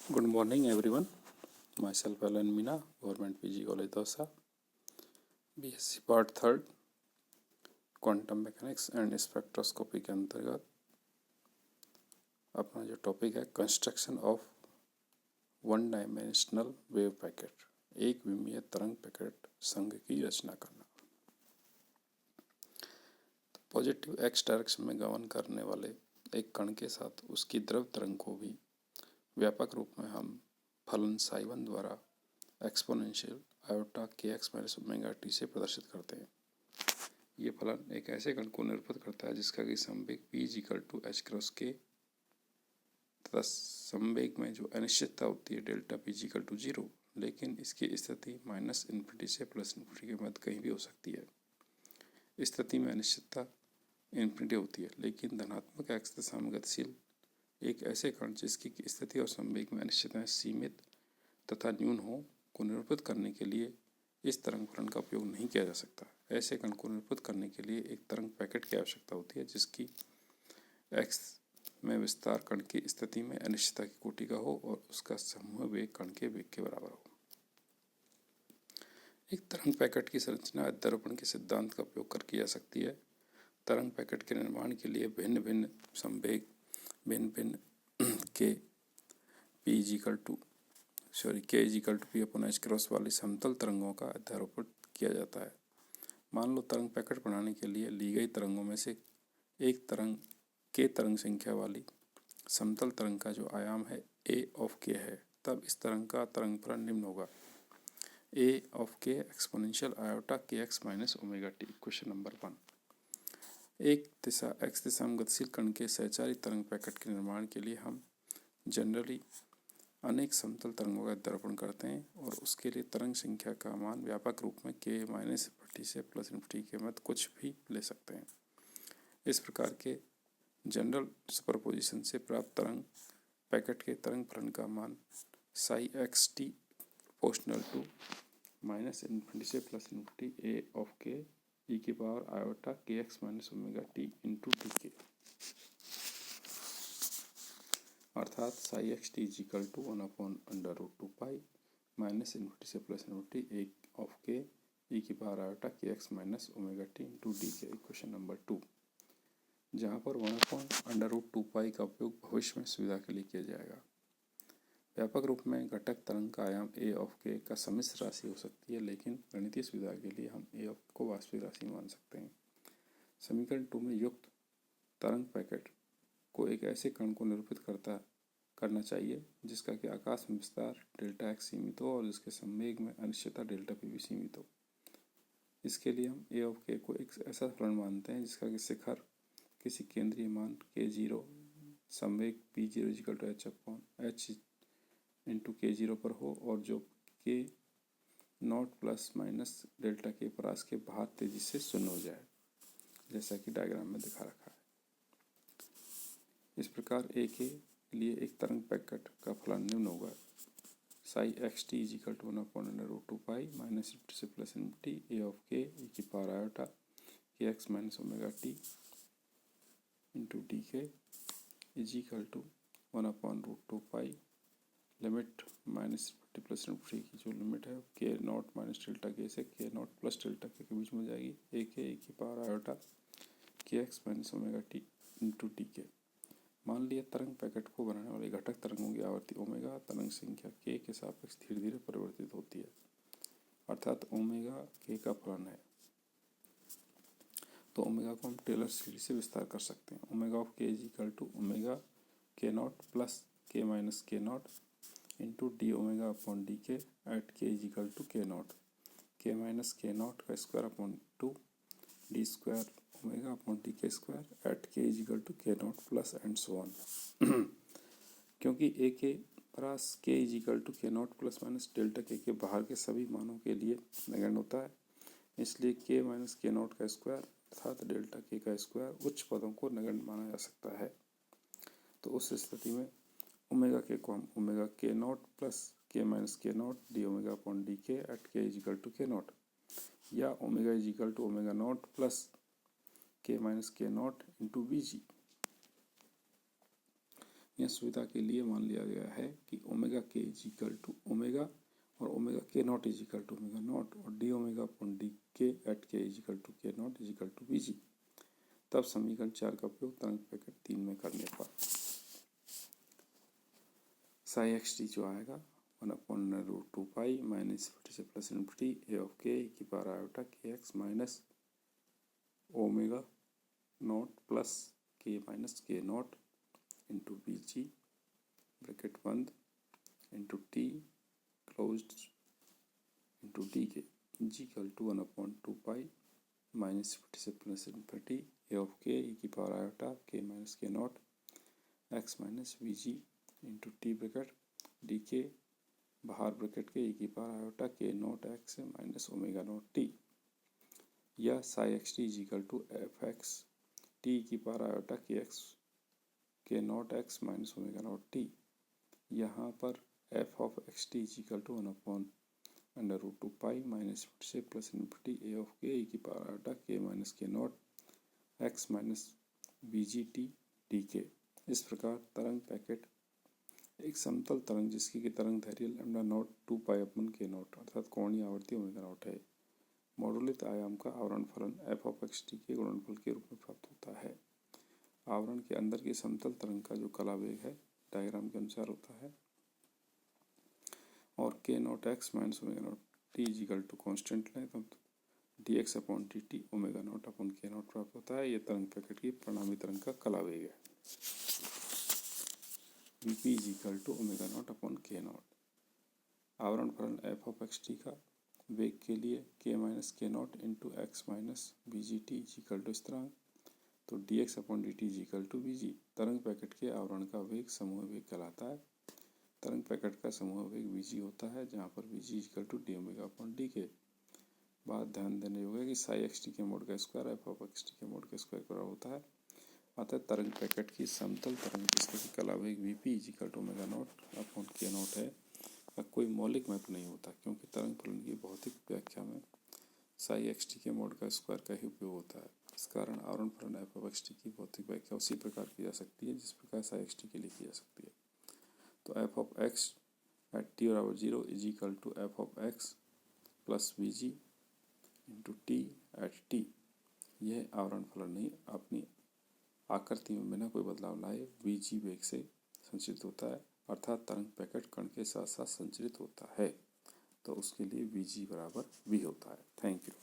Good morning, everyone. Myself Alan Mina, Government PG College Dosa, BSc Part Third, quantum mechanics and spectroscopy के अंतर्गत अपना जो topic है construction of one dimensional wave packet, एक विमीय तरंग packet संघ की रचना करना। तो पॉजिटिव एक्स डायरेक्शन में गमन करने वाले एक कण के साथ उसकी द्रव तरंग को भी व्यापक रूप में हम फलन साई1 द्वारा एक्सपोनेंशियल आयोटा के एक्स माइनस ओमेगा टी से प्रदर्शित करते हैं। ये फलन एक ऐसे कण को निरूपित करता है जिसका कि संवेग p equal to H cross के तथा संवेग में जो अनिश्चितता होती है डेल्टा p इक्वल टू 0, लेकिन इसकी स्थिति माइनस इन्फिनिटी से प्लस इन्फिनिटी के मध्य कहीं भी हो सकती है। इस स्थिति में अनिश्चितता इन्फिनिटी होती है, लेकिन धनात्मक एक्स दिशा में गतिशील एक ऐसे कण जिसकी स्थिति और संवेग में अनिश्चितताएं सीमित तथा न्यून हो को निरूपित करने के लिए इस तरंग फलन का उपयोग नहीं किया जा सकता। ऐसे कण को निरूपित करने के लिए एक तरंग पैकेट की आवश्यकता होती है जिसकी एक्स में विस्तार कण की स्थिति में अनिश्चितता की कोटि का हो और उसका समूह वेग कण के वेग के बराबर हो। एक तरंग पैकेट की संरचना अध्यारोपण के सिद्धांत का उपयोग कर की जा सकती है। तरंग पैकेट के निर्माण के लिए भिन्न भिन्न संवेग के के equal to P upon H cross वाली समतल तरंगों का अध्यारोपण किया जाता है। मान लो तरंग पैकेट बनाने के लिए ली गई तरंगों में से एक तरंग के तरंग संख्या वाली समतल तरंग का जो आयाम है a ऑफ k है, तब इस तरंग का तरंग फलन निम्न होगा: a of k exponential iota के x minus omega t. Question number 1। एक दिशा x दिशा में गतिशील कण के सहचारी तरंग पैकेट के निर्माण के लिए हम जनरली अनेक समतल तरंगों का अध्यारोपण करते हैं और उसके लिए तरंग संख्या का मान व्यापक रूप में k माइनस इन्फिनिटी से प्लस इन्फिनिटी के मध्य कुछ भी ले सकते हैं। इस प्रकार के जनरल सुपरपोजिशन से प्राप्त तरंग पैकेट के तरंग फलन का मान psi x T proportional to minus infinity से प्लस इन्फिनिटी ए ऑफ के ई की पावर आयोटा के x minus omega T into D K, अर्थात psi x T equal to 1/√2 minus infinity से प्लस इन्फिनिटी ए ऑफ के ई की power iota के x minus omega T into D K. Question number 2, जहाँ पर 1/√2 का उपयोग भविष्य में सुविधा के लिए किया जाएगा। व्यापक रूप में घटक तरंग का आयाम ए ऑफ के का सम्मिश्र राशि हो सकती है, लेकिन गणितीय सुविधा के लिए हम ए ऑफ को वास्तविक राशि मान सकते हैं। समीकरण 2 में युक्त तरंग पैकेट को एक ऐसे कण को निरूपित करना चाहिए जिसका कि आकाश में विस्तार डेल्टा एक्स सीमित हो और जिसके संवेग में अनिश्चितता डेल्टा पी भी सीमित हो। इसके लिए हम ए ऑफ के को एक ऐसा फलन मानते हैं जिसका कि शिखर किसी केंद्रीय मान k0 संवेग p0 equal to H upon H into k0 पर हो और जो k naught plus minus delta के परास के बाहर तेजी से शून्य हो जाए, जैसा कि डायग्राम में दिखा रखा है। इस प्रकार ए के लिए एक तरंग पैकेट का फलन निम्न होगा: psi x T equal to 1/√2 minus infinity से प्लस इन्फिनिटी ए ऑफ के ई की पावर आयोटा के x minus omega T into D k is equal to 1/√2 limit minus infinity plus infinity की जो लिमिट है के नॉट माइनस डेल्टा के से के नॉट प्लस डेल्टा के बीच में जाएगी ए के ई की पावर आयोटा के x minus omega T into D के। मान लिया तरंग पैकेट को बनाने वाले घटक तरंगों की आवृत्ति ओमेगा तरंग संख्या k के सापेक्ष धीरे धीरे परिवर्तित होती है, अर्थात ओमेगा k का फलन है। तो ओमेगा को हम टेलर सीरीज से विस्तार कर सकते हैं। Omega of k is equal to omega k naught plus k minus k naught into d omega upon D के at k is equal to k naught k minus k naught का square upon 2 d square omega upon D k square at के is equal to के naught plus and so on. क्योंकि A k परास k is equal to के naught plus minus delta के बाहर के सभी मानों के लिए नगण्य होता है, इसलिए के माइनस के नॉट का स्क्वायर अर्थात डेल्टा के का स्क्वायर उच्च पदों को नगण्य माना जा सकता है। तो उस स्थिति में ओमेगा के को हम ओमेगा के नॉट प्लस के माइनस के naught D omega upon D के एट के इज इक्वल टू के नॉट या omega is equal to omega naught plus के माइनस के नॉट इंटू बी जी, यह सुविधा के लिए मान लिया गया है कि omega K is equal to omega और omega K naught is equal to omega naught और डी ओमेगा अपॉन डी के एट के इज इक्वल टू के naught is equal to V G. तब समीकरण 4 का उपयोग तरंग पैकेट 3 में करने पर साई एक्स टी जो आएगा 1/√2π माइनस से प्लस इन्फिनिटी ए ऑफ के ई की पावर आयोटा के x minus omega naught plus के माइनस के naught into B G bracket बंद into t closed into D k G equal to 1/2π minus से प्लस इन्फिनिटी ए ऑफ के ई की power iota k minus के naught x minus V G into t bracket d k बाहर bracket k ई की power iota k naught x minus omega naught t या Sai x t is equal to f x t की power iota के x k naught x minus omega naught t. यहाँ पर f of x t is equal to 1/√2π minus से plus infinity A of के ई की power iota k minus के naught x minus B G t d k. इस प्रकार तरंग packet एक समतल तरंग जिसकी की तरंग दैर्घ्य लैम्डा नॉट 2π/के0 अर्थात कोणीय आवर्ती ओमेगा नॉट है, मॉडुलित आयाम का आवरण फलन एफ ऑफ एक्स टी के गुणनफल के रूप में प्राप्त होता है। आवरण के अंदर की समतल तरंग का जो कला वेग है डायग्राम के अनुसार होता है और K naught x minus omega naught T is equal to constant लें तो D X upon D T omega naught upon K naught प्राप्त होता है। यह तरंग पैकेट की परिणामी तरंग का कला वेग है। V P is equal to omega naught upon K naught. आवरण फलन एफ ऑफ एक्स टी का वेग के लिए के माइनस के naught into X minus B G T is equal to स्थिरांक तो D X upon D T is equal to V G. तरंग पैकेट के आवरण का वेग समूह वेग कहलाता है। तरंग पैकेट का समूह वेग वी जी होता है जहाँ पर V G equal to D omega upon D K. बात ध्यान देने योग्य है कि साई एक्स टी के मोड का square F of x T के मोड के स्क्वायर बराबर होता है। अतः तरंग पैकेट की समतल तरंग जिसका कला वेग V P is equal to omega naught upon K naught है का कोई मौलिक मैप नहीं होता क्योंकि तरंग फलन की भौतिक व्याख्या में साई एक्स टी के मोड का स्क्वायर का ही उपयोग होता है। इस कारण आवरण फलन एफ ऑफ एक्स टी की भौतिक व्याख्या उसी प्रकार की जा सकती है जिस प्रकार साई एक्स टी के लिए की जा सकती है। तो F of X at T बराबर 0 is equal to F of X plus V G into T at T. यह आवरण फलन नहीं अपनी आकृति में बिना कोई बदलाव लाए वी जी वेग से संचरित होता है अर्थात तरंग पैकेट कण के साथ साथ संचरित होता है तो उसके लिए वी जी बराबर वी होता है। Thank you.